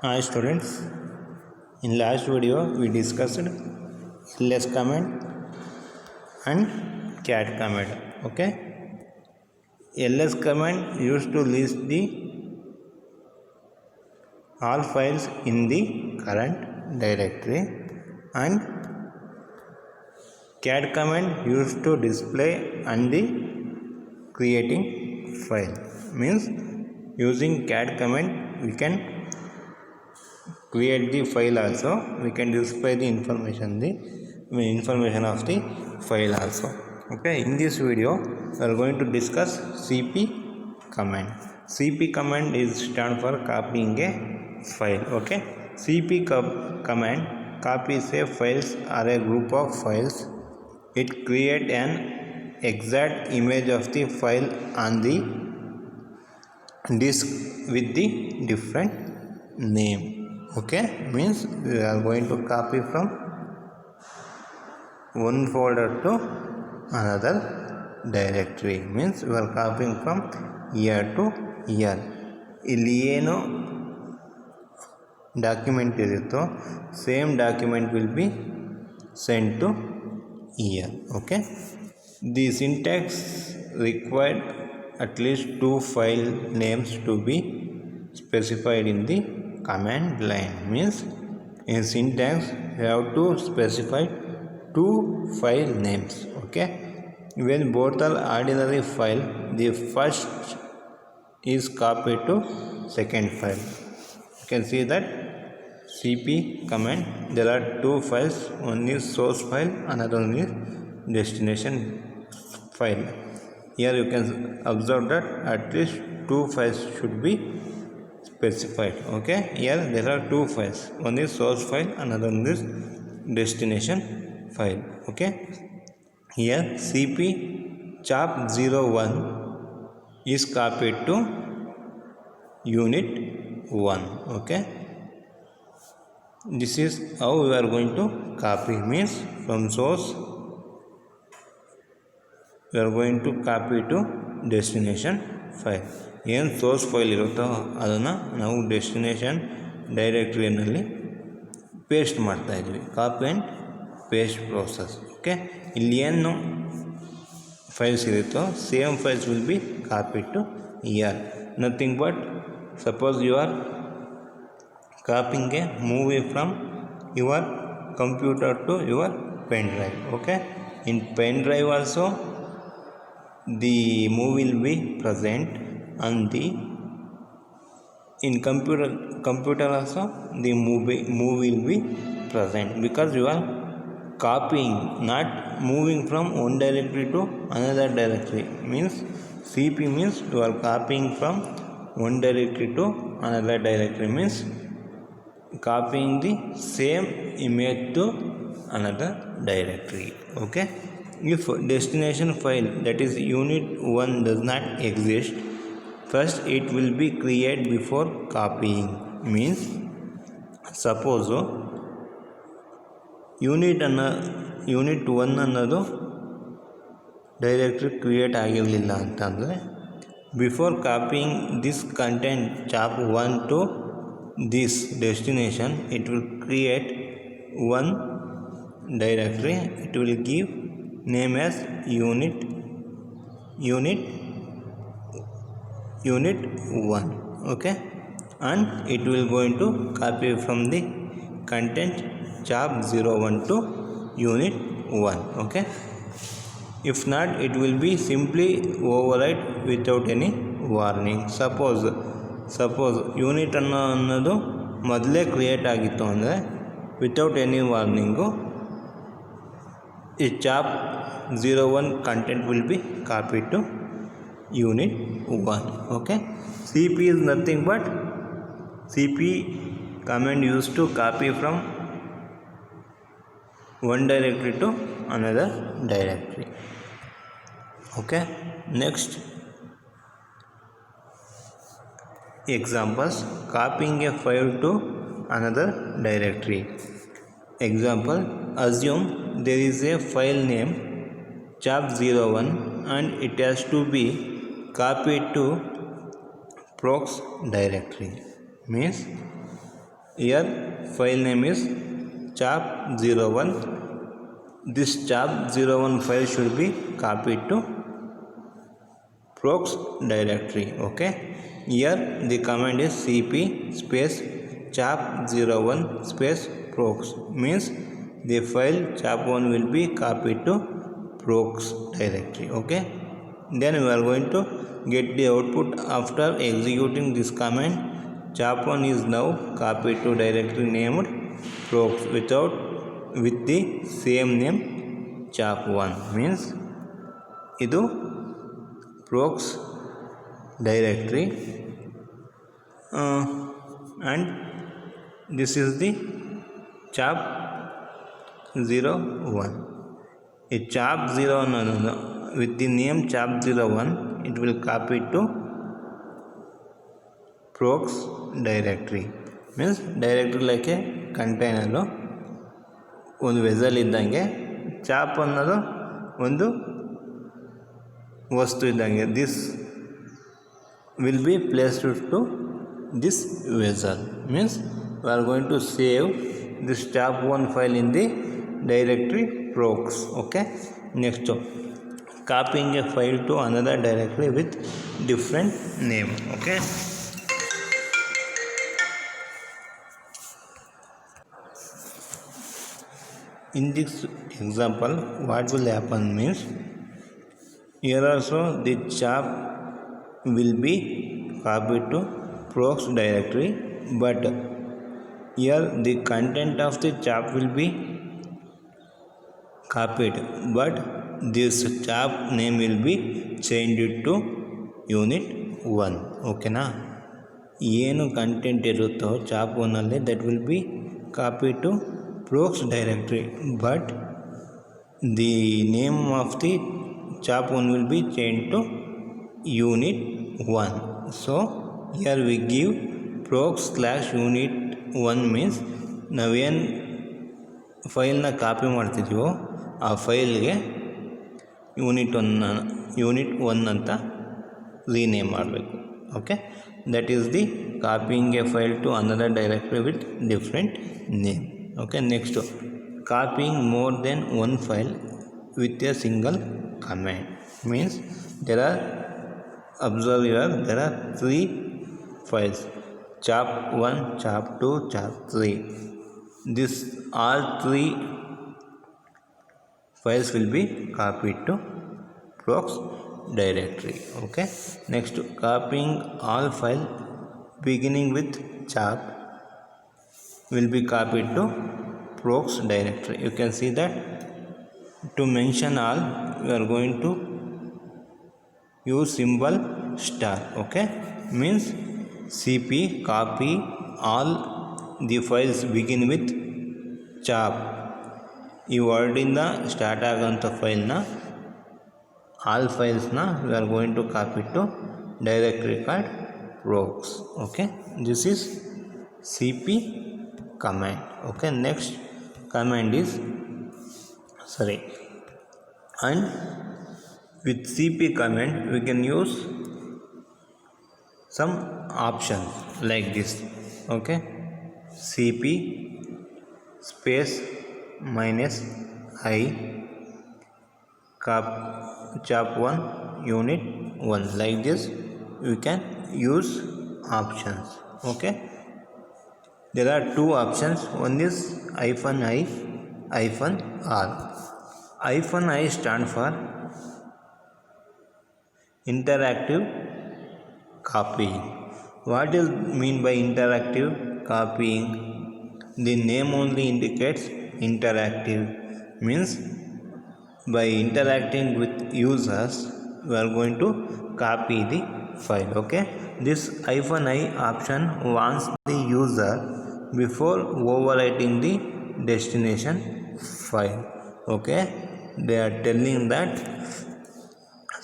Hi students, in last video we discussed ls command and cat command. Okay, ls command used to list the all files in the current directory, and cat command used to display and the creating file. Means using cat command we can create the file also, we can display the information of the file also. Okay, in this video we are going to discuss cp command. Cp command is stand for copying a file. Okay, cp command copies a files or a group of files. It create an exact image of the file on the disk with the different name. Okay, means we are going to copy from one folder to another directory. Means we are copying from here to here. ಇಲ್ಲಿ ಏನು document ಇರುತ್ತೋ same document will be sent to here. Okay, the syntax required at least two file names to be specified in the command line. Means in syntax you have to specify two file names. Okay, when both are ordinary file, the first is copied to second file. You can see that cp command there are two files, one is source file, another one is destination file. Here you can observe that at least two files should be specified. Okay, here there are two files, one is source file, another one is destination file. Okay, here cp chop01 is copied to unit 1. Okay, this is how we are going to copy. Means from source we are going to copy to destination file. ಏನು source file ಇರುತ್ತೋ ಅದನ್ನು ನಾವು destination ಡೈರೆಕ್ಟ್ರಿನಲ್ಲಿ paste ಮಾಡ್ತಾಯಿದ್ವಿ, copy and paste process. Okay, ಇಲ್ಲಿ ಏನು files ಇರುತ್ತೋ same files will be copy to here. Nothing but suppose you are copying a movie from your computer to your pen drive. Okay, in pen drive also the movie will be present, and the in computer also the movie will be present, because you are copying, not moving from one directory to another directory. Means cp means you are copying from one directory to another directory, means copying the same image to another directory. Okay, if destination file, that is unit 1, does not exist, first it will be created before copying. Means suppose unit 1 ಅನ್ನೋದು directory create ಆಗಿರಲಿಲ್ಲ ಅಂತಂದರೆ, before copying this content chap 1 to this destination, it will create one directory. It will give name as unit 1. Okay, and it will going to copy from the content chop 01 to unit 1. Okay, if not, it will be simply override without any warning. suppose unit ಅನ್ನೋದು ಮೊದಲೇ create ಆಗಿತ್ತು ಅಂದರೆ without any warning ಈ chop 01 content will be copied to unit 1. Okay, cp is nothing but cp command used to copy from one directory to another directory. Okay, next examples, copying a file to another directory. Example, assume there is a file name chop01 and it has to be copied to prox directory. Means Here file name is chap01. This chap01 file should be copied to procs directory. Okay, here the command is cp space chap01 space procs, means the file chap1 will be copied to procs directory. Okay, then we are going to get the output after executing this command. Chap1 is now copied to directory named procs with the same name chap1, means idu procs directory, and this is the chap01. A chap01 with the name chap01, it will copy to procs directory, means directory like a container, ಒಂದು vessel ಇದ್ದಂಗೆ chop ಅನ್ನೋದು ಒಂದು ವಸ್ತು ಇದ್ದಂಗೆ. This will be placed to this vessel, means we are going to save this chap1 file in the directory procs. Okay, next copying a file to another directory with different name. Okay, in this example what will happen means, here also the chap will be copied to procs directory, but here the content of the chap will be copied, but this chap name will be changed to unit 1. Okay na, ಏನು content ಇರುತ್ತೋ chop 1 that will be copied to procs directory, but the name of the chap 1 will be changed to unit 1. So here we give procs/unit 1, means ನಾವೇನು ಫೈಲ್ನ copy ಮಾಡ್ತಿದ್ದೀವೋ ಆ ಫೈಲ್ಗೆ unit 1 ಅಂತ rename ಮಾಡಬೇಕು. Okay, that is the copying a file to another directory with different name. Okay, next copying more than one file with a single command, means there are, observe here, there are 3 files, chap1, chap2, chap3. This all 3 files will be copied to procs directory. Okay, next copying all file beginning with chap will be copied to procs directory. You can see that to mention all we are going to use symbol star. Okay, means cp copy all the files begin with chap. ಈ ವರ್ಡಿಂದ start ಆಗೋಂಥ ಫೈಲ್ನ all ಫೈಲ್ಸ್ನ we are going to copy to directory called procs. Okay, this is cp command. Okay, next command is and with cp command we can use some options like this. Okay, cp space -i chap1 unit 1, like this we can use options. Okay, there are 2 options. One is -i -r. -i stand for interactive copying. What is mean by interactive copying? The name only indicates interactive, means by interacting with users we are going to copy the file. Okay, this -i option wants the user before overwriting the destination file. Okay, they are telling that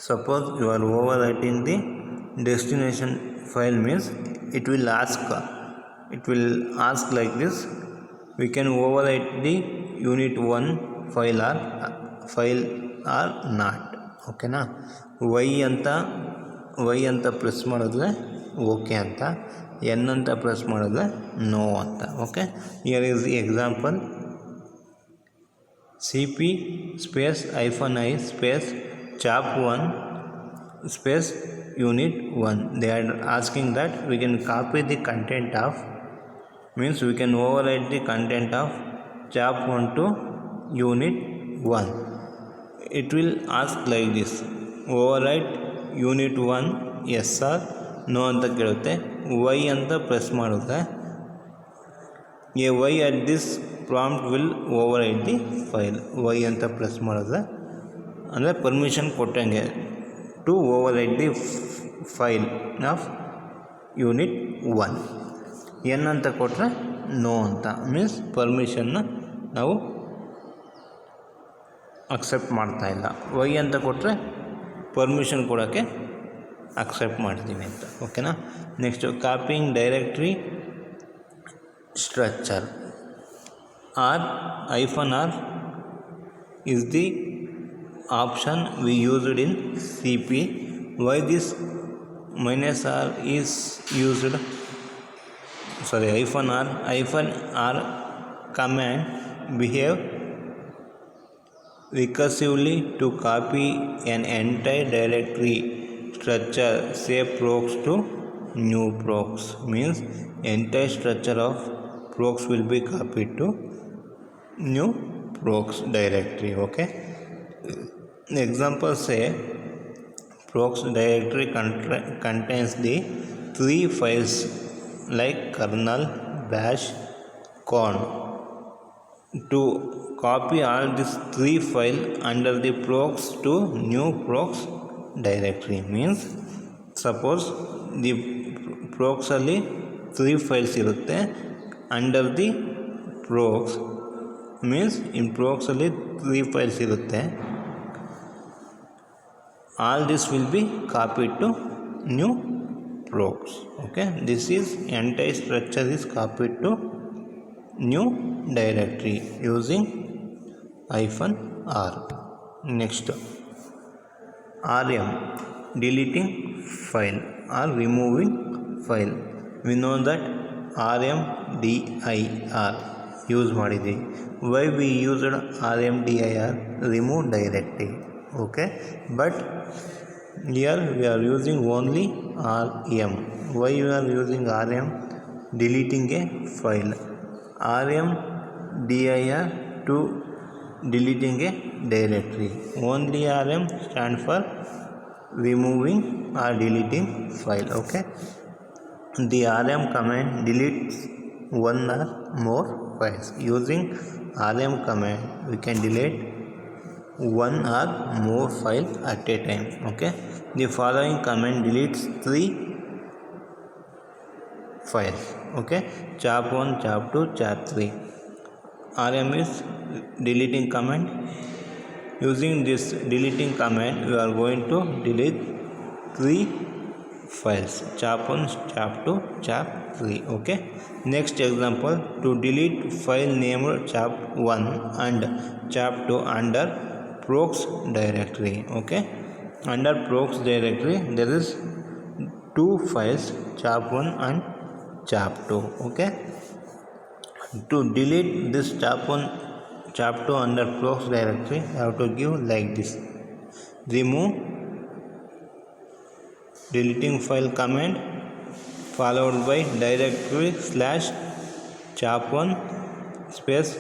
suppose you are overwriting the destination file, means it will ask like this, we can overwrite the unit 1 file or not. Okay na, y ಅಂತ press ಮಾಡಿದ್ರೆ okay ಅಂತ, N ಅಂತ press ಮಾಡಿದ್ರೆ no ಅಂತ. Okay, here is the example. CP space -I space chap1 space unit 1. They are asking that we can copy the content of, means we can overwrite the content of chap1 to unit 1. It will ask like this, overwrite unit 1 yes or no ಅಂತ ಕೇಳುತ್ತೆ. y ಅಂತ press ಮಾಡಿದ್ರೆ a y at this prompt will overwrite the file. y ಅಂತ press ಮಾಡಿದ್ರೆ ಅಂದರೆ permission ಕೊಟ್ಟಂಗೆ to overwrite the file of unit 1. N ಅಂತ ಕೊಟ್ಟರೆ ನೋ ಅಂತ, ಮೀನ್ಸ್ ಪರ್ಮಿಷನ್ನ ನಾವು ಅಕ್ಸೆಪ್ಟ್ ಮಾಡ್ತಾಯಿಲ್ಲ. ವೈ ಅಂತ ಕೊಟ್ಟರೆ ಪರ್ಮಿಷನ್ ಕೊಡೋಕ್ಕೆ ಅಕ್ಸೆಪ್ಟ್ ಮಾಡ್ತೀವಿ ಅಂತ. ಓಕೆನಾ. Next copying directory structure. R -R is the option we used in CP. Why this -R is used? Sorry, -R command behave recursively to copy an entire directory structure, say procs to new procs. Means entire structure of procs will be copied to new procs directory. Okay, example say procs directory contains the 3 files like kernel, bash, corn. To copy all these 3 files under the procs to new procs directory, means suppose the procs ಅಲ್ಲಿ 3 files ಇರುತ್ತೆ under the procs, means in procs ಅಲ್ಲಿ 3 files ಇರುತ್ತೆ. All this will be copied to new procs. Okay, this is entire structure is copied to new directory using -R. Next, RM, deleting file or removing file. We know that RMDIR use ಮಾಡಿದ್ವಿ. Why we used RMDIR, remove directory. Okay, but here we are using only RM. Why you are using RM? Deleting a file. RMDIR to deleting a directory. Only RM stand for removing or deleting file. Okay, the RM command deletes one or more files. Using RM command we can delete one or more file at a time. Okay, the following command deletes 3 files. Okay, chap1, chap2, chap3. RM is deleting command. Using this deleting command we are going to delete 3 files, chap1, chap2, chap3. Okay, next example, to delete file named chap1 and chap2 under procs directory. Okay, under procs directory there is 2 files, chap1 and chap2. Okay, to delete this chap1, chap2 under procs directory I have to give like this, remove deleting file command followed by directory /chap1 space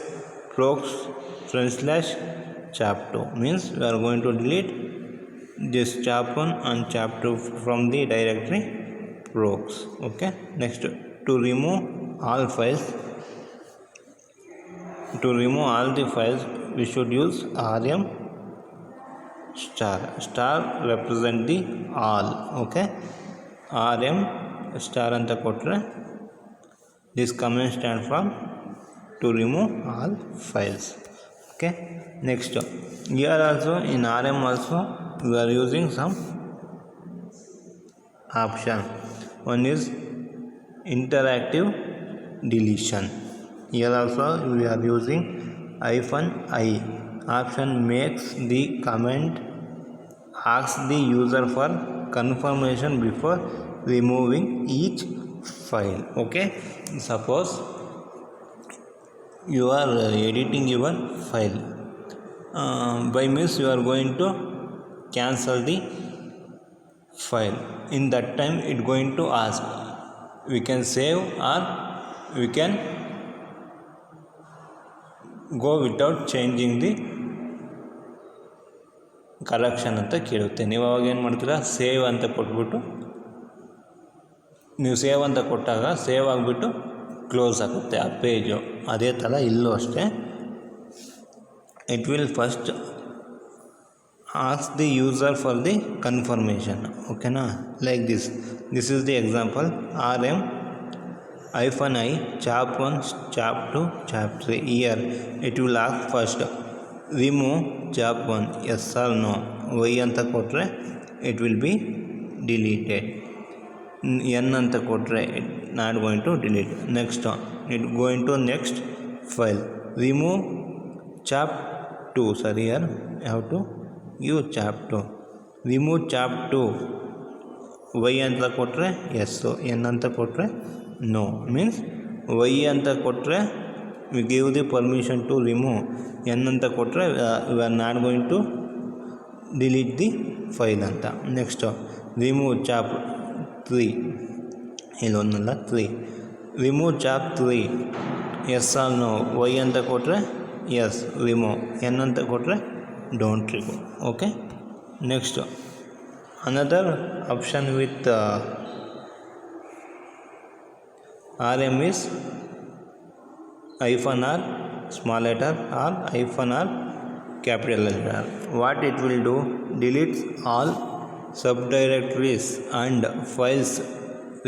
procs/chap2. means we are going to delete this chap1 and chap2 from the directory procs. Okay, next, to remove all files, to remove all the files we should use RM star represent the all. Okay, RM star anta kotre this command stand for to remove all files. Okay, next, here also in RM also we are using some option. One is interactive deletion. Here also we are using -I option. Makes the command asks the user for confirmation before removing each file. Okay, suppose you are editing your file, by means you are going to cancel the file. In that time it going to ask, we can save or we can go without changing the correction ಅಂತ ಕೇಳುತ್ತೆ. ನೀವು ಅವಾಗ ಏನು ಮಾಡ್ತೀರಾ, save ಅಂತ ಕೊಟ್ಬಿಟ್ಟು, ನೀವು save ಅಂತ ಕೊಟ್ಟಾಗ ಸೇವ್ ಆಗಿಬಿಟ್ಟು ಕ್ಲೋಸ್ ಆಗುತ್ತೆ ಆ ಪೇಜು. ಅದೇ ಥರ ಇಲ್ಲೂ ಅಷ್ಟೇ, it will first ask the user for the confirmation. ಓಕೆನಾ, like this is the example, RM-I chap1 chap2 chap3. Here it will ask first remove chap1, yes or no. Y ಅಂತ ಕೊಟ್ಟರೆ it will be deleted. N ಅಂತ ಕೊಟ್ಟರೆ not going to delete. Next it going to next file, remove chap2. Sorry, here you have to give chap2. remove chap2, y ಅಂತ ಕೊಟ್ಟರೆ yes, n ಅಂತ ಕೊಟ್ಟರೆ no. means y ಅಂತ ಕೊಟ್ಟರೆ we give the permission to remove, n ಅಂತ ಕೊಟ್ಟರೆ we are not going to delete the file ಅಂತ. Next remove chap3, ಇಲ್ಲೊಂದಲ್ಲ 3, remove chap3 yes or no. y ಅಂತ ಕೊಟ್ಟರೆ yes remove, n ಅಂತ ಕೊಟ್ಟರೆ don't remove. Okay, next another option with RM is -r small letter or -r capital letter. What it will do, deletes all subdirectories and files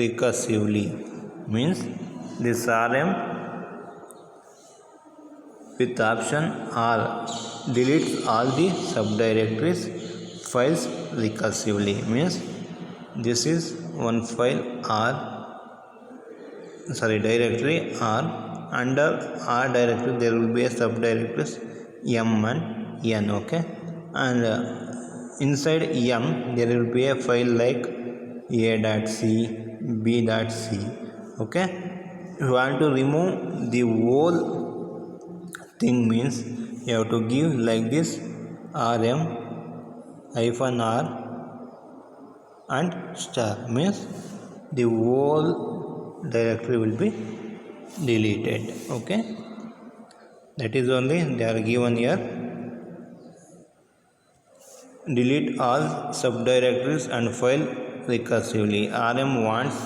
recursively. Means this RM with option R deletes all the subdirectories, files recursively. Means this is one file directory R. Under R directory there will be a subdirectories M and N. Okay, and inside M there will be a file like a.c, b.c. Okay, if you want to remove the whole thing, means you have to give like this, RM-R and star, means the whole directory will be deleted. Okay, that is only they are given here. Delete all subdirectories and file recursively. RM wants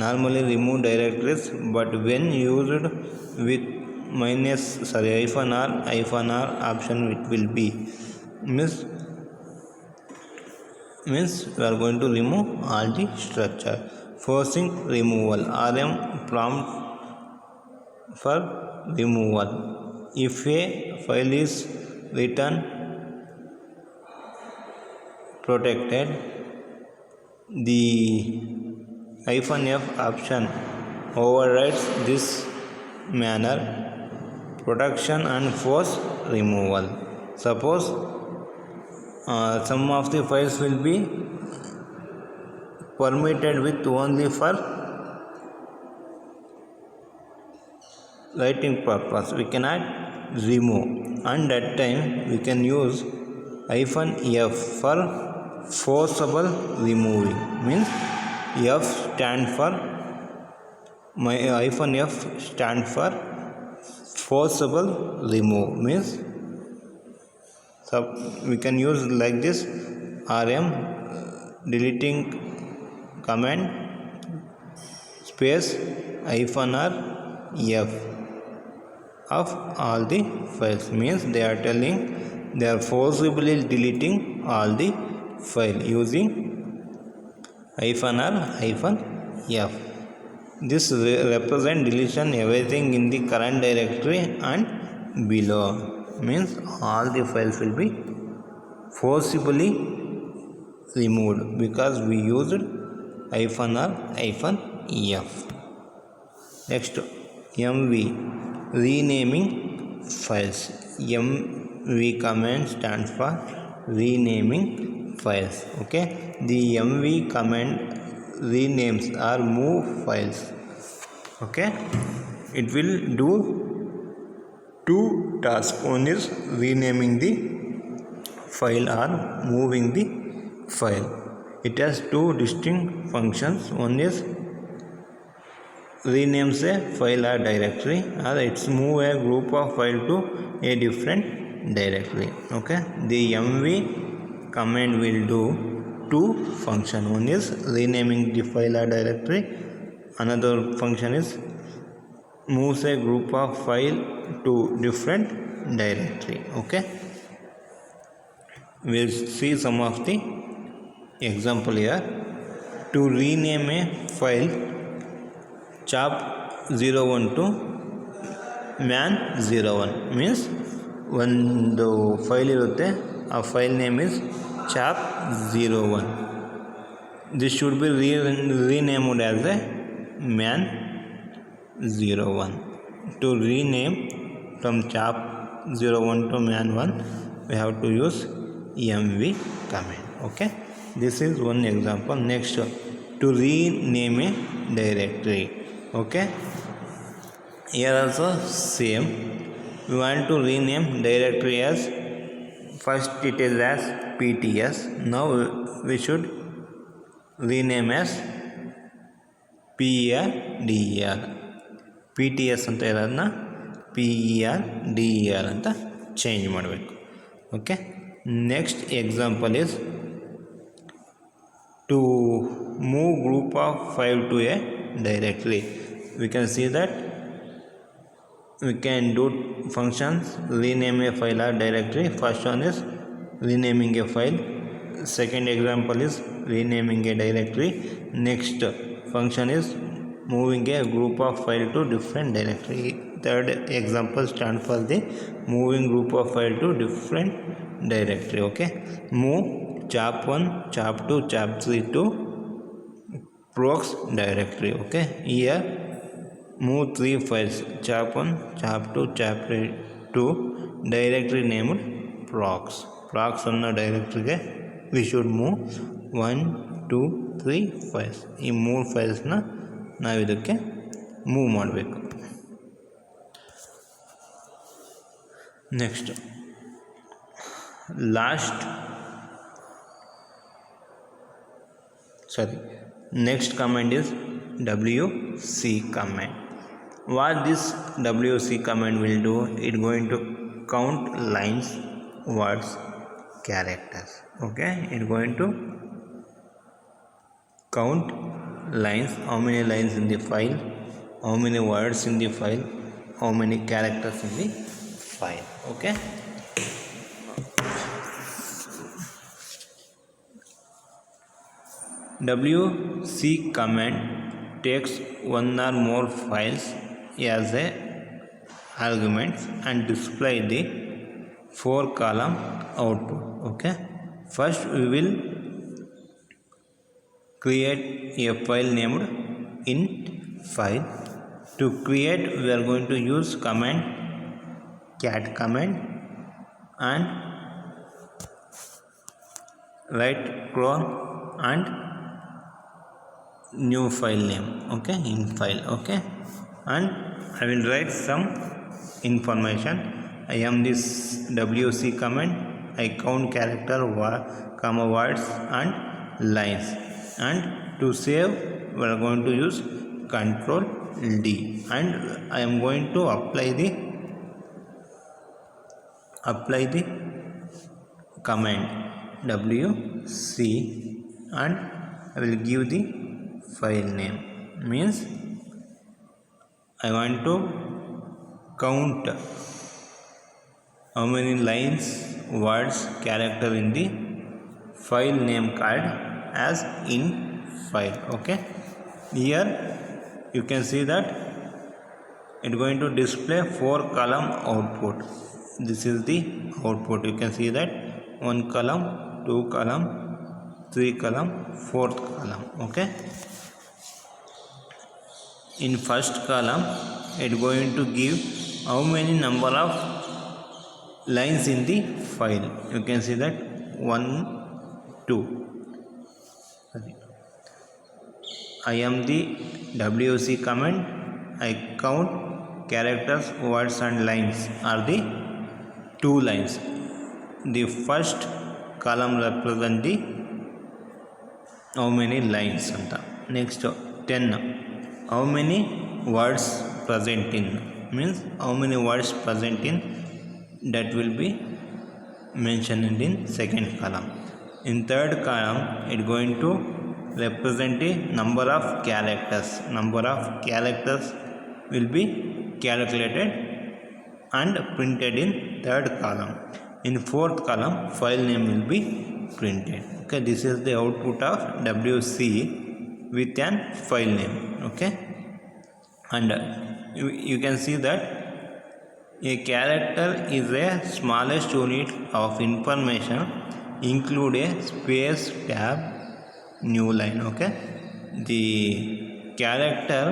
normally remove directories, but when used with -r option it will be means we are going to remove all the structure. Forcing removal, RM prompt for removal. If a file is written protected, the -f option overrides this manner protection and force removal. Suppose some of the files will be permitted with only for writing purpose, we cannot remove, and that time we can use -f for forcible removing. Means F stand for -f stand for forcible remove. Means we can use like this, RM deleting command space -r f of all the files. Means they are telling they are forcibly deleting all the file using -r f. This represent deletion everything in the current directory and below. Means all the files will be forcibly removed because we used -r f. Next, MV renaming files. MV command stands for renaming files. Okay, the MV command renames or move files. Okay, it will do two tasks. One is renaming the file or moving the file. It has two distinct functions. One is renames a file or directory, or it's move a group of file to a different directory. Okay, the mv command will do two function. One is renaming the file or directory, another function is moves a group of file to different directory. Okay, we'll see some of the example here. To rename a file, chop 01 to man01 means ಒಂದು file ಇರುತ್ತೆ, ಆ file name is chap01. This should be renamed as a man01. To rename from chap01 to man1, we have to use mv command. Okay, this is one example. Next, to rename a directory. Okay, here also same. We want to rename directory as, first it is as pts. Now we should rename as per der. pts ಅಂತ ಇರೋದನ್ನ per ಅಂತ change ಮಾಡಬೇಕು. Okay, next example is to move group of file to a directory. We can see that we can do functions rename a file or directory. First one is renaming a file, second example is renaming a directory, next function is moving a group of file to different directory. Third example stands for the moving group of file to different directory. Okay, move chap1, chap2, chap3 to prox directory. Okay, here move three files, chap1, chap2, chap3 to directory named prox. prox ಅನ್ನೋ ಡೈರೆಕ್ಟ್ರಿಗೆ we should move 1, 2, 3 files. ಈ 3 ಫೈಲ್ಸ್ನ ನಾವು ಇದಕ್ಕೆ move ಮಾಡಬೇಕು. Next next command is wc command. What this wc command will do, it going to count lines, words, characters. Okay, it going to count lines, how many lines in the file, how many words in the file, how many characters in the file. Okay, wc command takes one or more files as a arguments and display the 4 column output. Okay, first we will create a file named int file. To create, we are going to use command cat command and write cron and new file name. Okay, in file. Okay, and I will write some information. I am this wc command. I count character, comma, words and lines. And to save, we are going to use Control D, and I am going to apply the command wc, and I will give the file name. Means I want to count how many lines, words, character in the file name called as in file. Okay, here you can see that it going to display 4 column output. This is the output. You can see that 1 column, 2 column, 3 column, 4th column. Okay, in first column it going to give how many number of lines in the file. You can see that 1, 2. I am the WC command. I count characters, words and lines are the 2 lines. The first column represent the how many lines anta. Next 10, how many words present in, means how many words present in, that will be mentioned in second column. In third column it going to represent the number of characters. Number of characters will be calculated and printed in third column. In fourth column file name will be printed. Okay, this is the output of WC with an file name. Okay, and you can see that a character is a smallest unit of information, include a space, tab, new line. Okay, the character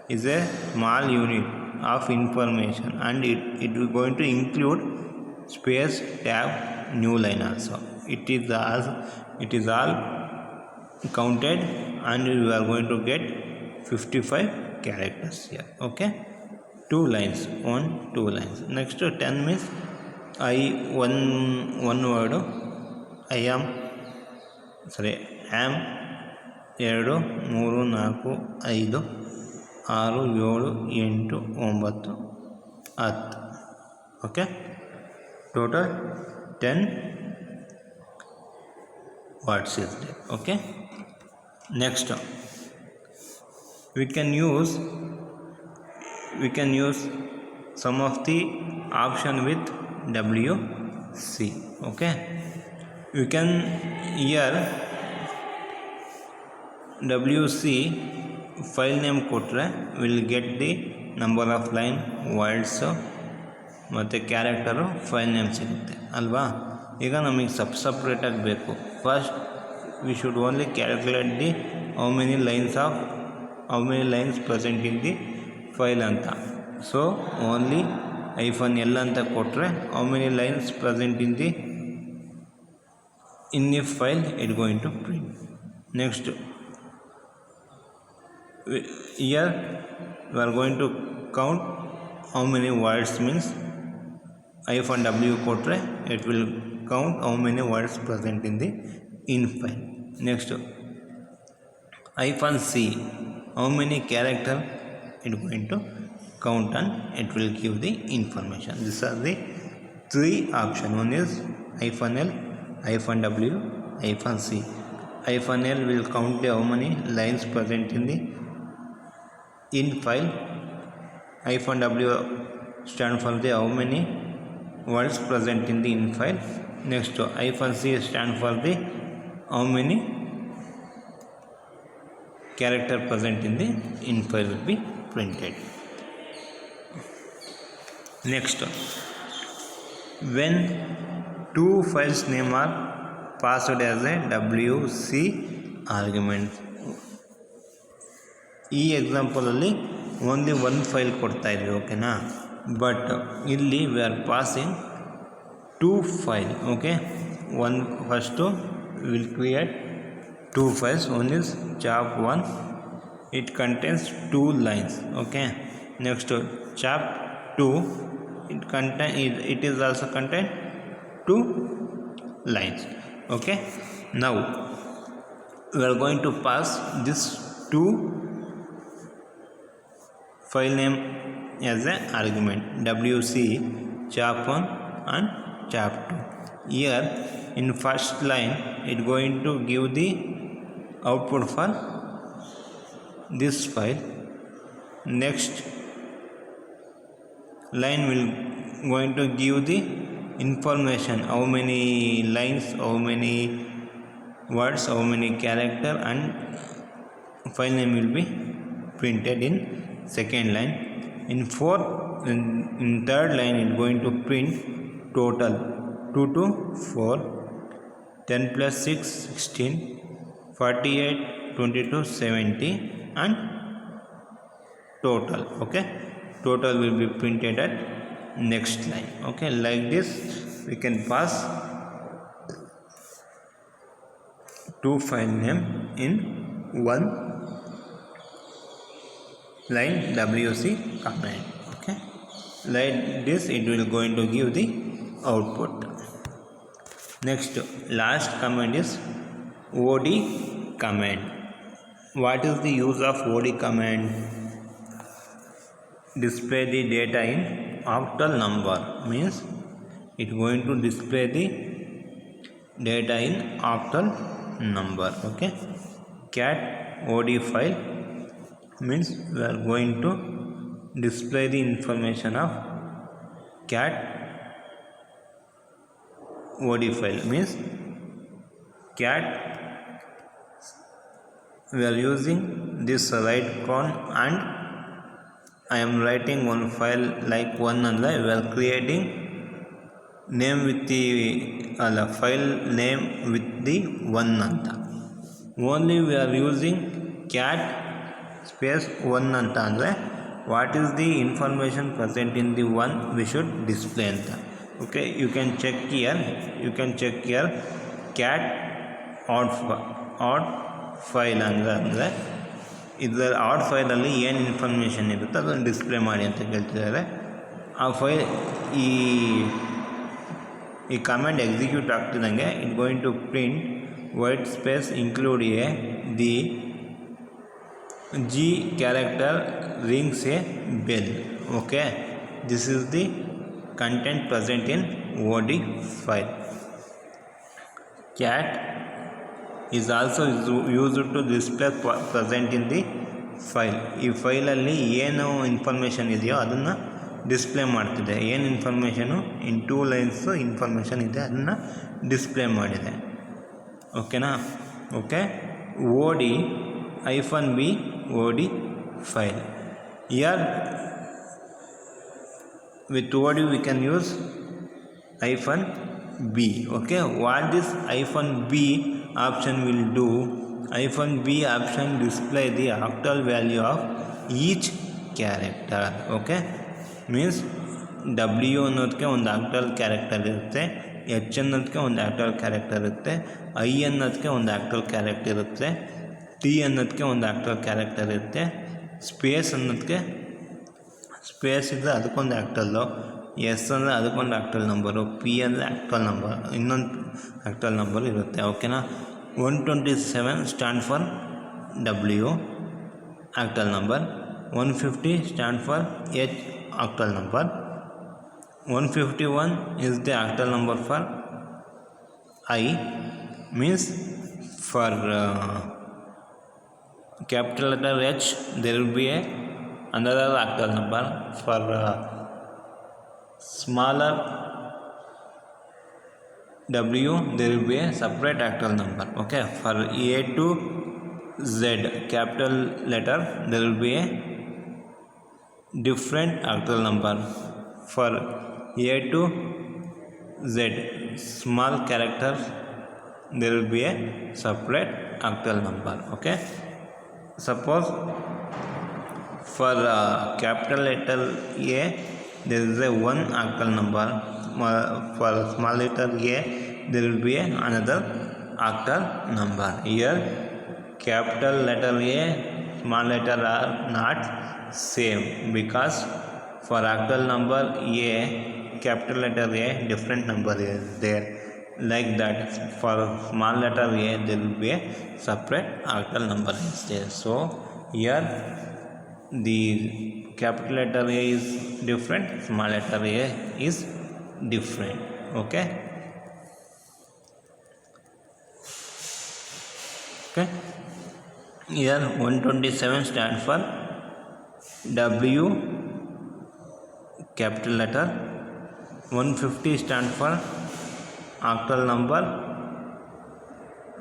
is a small unit of information and it is going to include space, tab, new line also. It is all counted and you are going to get 55 characters here. Okay, 2 lines, 2 lines. Next 10 means I one word, I am am 2 3 4 5 6 7 8 9 10. Okay, total 10 words is there. Okay, next we can use some of the option with WC. Okay, you can here WC file name kotre will get the number of line, words ಮತ್ತು character file name ಸಿಗುತ್ತೆ ಅಲ್ವಾ. ಈಗ ನಮಗೆ ಸಪ್ರೇಟಾಗಿ ಬೇಕು. First we should only calculate the how many lines present in the file ಅಂತ. So only -L ಅಂತ ಕೊಟ್ಟರೆ how many lines present in the file it going to print. Next here we are going to count how many words, means -W kotre it will count how many words present in the file. Next -C, how many character it going to count and it will give the information. These are the 3 option. One is -L, -W, -C. -L will count the how many lines present in the file. -W stand for the how many words present in the file. Next -C stand for the how many character present in the file will be printed. Next, when 2 files name are passed as a WC argument. ಈ ಎಕ್ಸಾಂಪಲಲ್ಲಿ only 1 file ಕೊಡ್ತಾ ಇದ್ವಿ. ಓಕೆನಾ, but ಇಲ್ಲಿ we are passing 2 file. Okay, first will create 2 files. One is chop 1, it contains 2 lines. Okay, next chop 2, it is also contain 2 lines. Okay, now we are going to pass this 2 file name as an argument, WC chap 1 and chap 2. Here in first line it going to give the output for this file. Next line will going to give the information, how many lines, how many words, how many character, and file name will be printed in second line. In third line it going to print total 2 to 4, 10 plus 6 16, 48 22 70 and total. Okay, total will be printed at next line. Okay, like this we can pass 2 file name in one line wc command. Okay, like this it will going to give the output. Next, last command is od command. What is the use of od command? Display the data in octal number, means it going to display the data in octal number. Okay, cat od file means we are going to display the information of cat od file, means cat, we are using this write con and I am writing one file like one, and we are creating name with the file name with the one anta. Only we are using cat space one anta andre what is the information present in the one we should display anta. Okay, you can check here cat odd file ಅಂದರೆ ಇದರ add ಫೈಲಲ್ಲಿ ಏನು information ಇರುತ್ತೆ ಅದನ್ನು display ಮಾಡಿ ಅಂತ ಕೇಳ್ತಿದ್ದಾರೆ. ಆ file ಈ ಕಮೆಂಟ್ ಎಕ್ಸಿಕ್ಯೂಟ್ ಆಗ್ತಿದ್ದಂಗೆ it going to print white space include the G character rings a bell. Okay, this is the content present in OD file. Cat is also used to display present in the file. ಈ ಫೈಲಲ್ಲಿ ಏನು information ಇದೆಯೋ ಅದನ್ನು display ಮಾಡ್ತಿದೆ. ಏನು information ಇನ್ 2 lines information ಇದೆ ಅದನ್ನು display ಮಾಡಿದೆ. ಓಕೆನಾ? Okay, OD -b OD file. Here with OD we can use -b. Okay, what this -b option will do? -b option display the octal value of each character. Okay, means W ಅನ್ನೋದಕ್ಕೆ ಒಂದು octal character ಇರುತ್ತೆ, H ಅನ್ನೋದಕ್ಕೆ ಒಂದು octal character ಇರುತ್ತೆ, I ಅನ್ನೋದಕ್ಕೆ ಒಂದು octal character ಇರುತ್ತೆ, T ಅನ್ನೋದಕ್ಕೆ ಒಂದು ಆಕ್ಟಲ್ ಕ್ಯಾರೆಕ್ಟರ್ ಇರುತ್ತೆ, ಸ್ಪೇಸ್ ಅನ್ನೋದಕ್ಕೆ ಸ್ಪೇಸ್ ಇದ್ದರೆ ಅದಕ್ಕೊಂದು ಆಕ್ಟಲ್ಲು, ಎಸ್ ಅಂದರೆ ಅದಕ್ಕೊಂದು ಆಕ್ಟಲ್ ನಂಬರು, ಪಿ ಅಂದರೆ ಆಕ್ಟಲ್ ನಂಬರ್, ಇನ್ನೊಂದು ಆಕ್ಟಲ್ ನಂಬರ್ ಇರುತ್ತೆ. ಓಕೆನಾ? 127 stand for W octal number, 150 stand for H octal number, 151 is the octal number for I, means for capital letter H there will be another octal number, for smaller W there will be a separate octal number. Okay, for A to Z capital letter there will be a different octal number, for A to Z small characters there will be a separate octal number. Okay, suppose for capital letter A there is a one octal number, for small letter A there will be another octal number. Here capital letter A, small letter are not same, because for octal number A, capital letter A different number is there, like that for small letter A there will be a separate octal number is there. So here the capital letter A is different, small letter A is different. Okay, okay, here 127 stand for W capital letter, 150 stand for octal number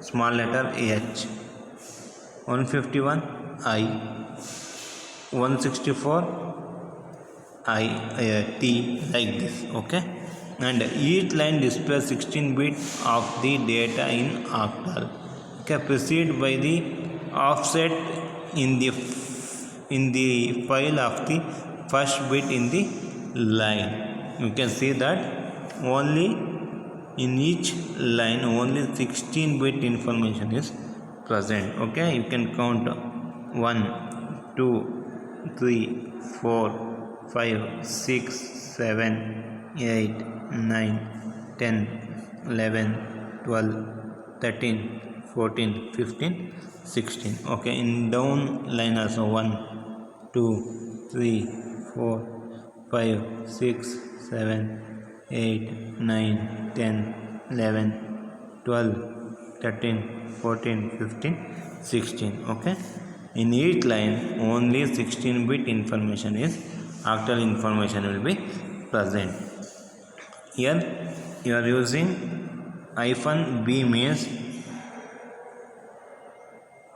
small letter H, 151 I, 164 I T, like this. Okay, and each line displays 16 bit of the data in octal. Okay, preceded by the offset in the file of the first bit in the line. You can see that only in each line only 16 bit information is present. Okay, you can count 1, 2, 3 4 5 6 7 8 9 10 11 12 13 14 15 16. Okay, in down line also 1 2 3 4 5 6 7 8 9 10 11 12 13 14 15 16. Okay, in each line only 16-bit information is octal information will be present. Here you are using hyphen b means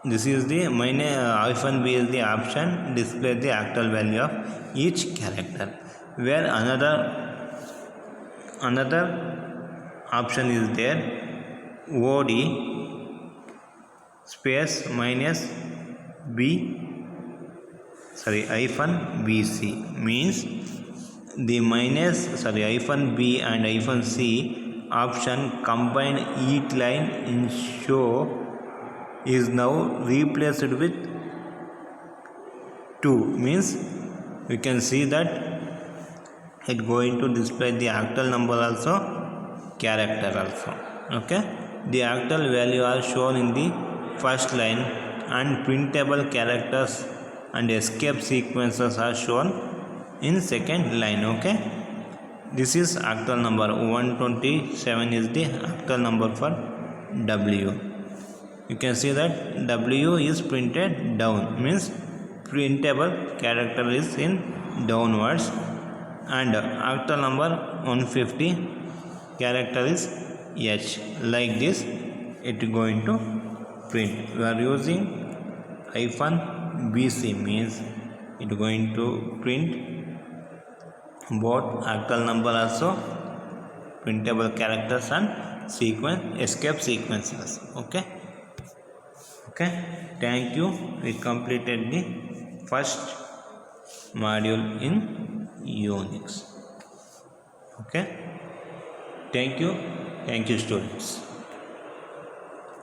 this is the hyphen b is the option display the octal value of each character, where another option is there, OD space minus b hyphen bc means the hyphen b and hyphen c option combined each line in show is now replaced with 2, means we can see that it going to display the octal number also, character also. Okay, the octal value are shown in the first line and printable characters and escape sequences are shown in second line. Okay, this is octal number 127 is the octal number for W. You can see that W is printed down, means printable character is in downwards, and octal number 150 character is H. Like this it is going to print. We are using hyphen BC means it is going to print both octal number also, printable characters and escape sequences. Okay, thank you. We completed the first module in Unix. Okay, thank you students.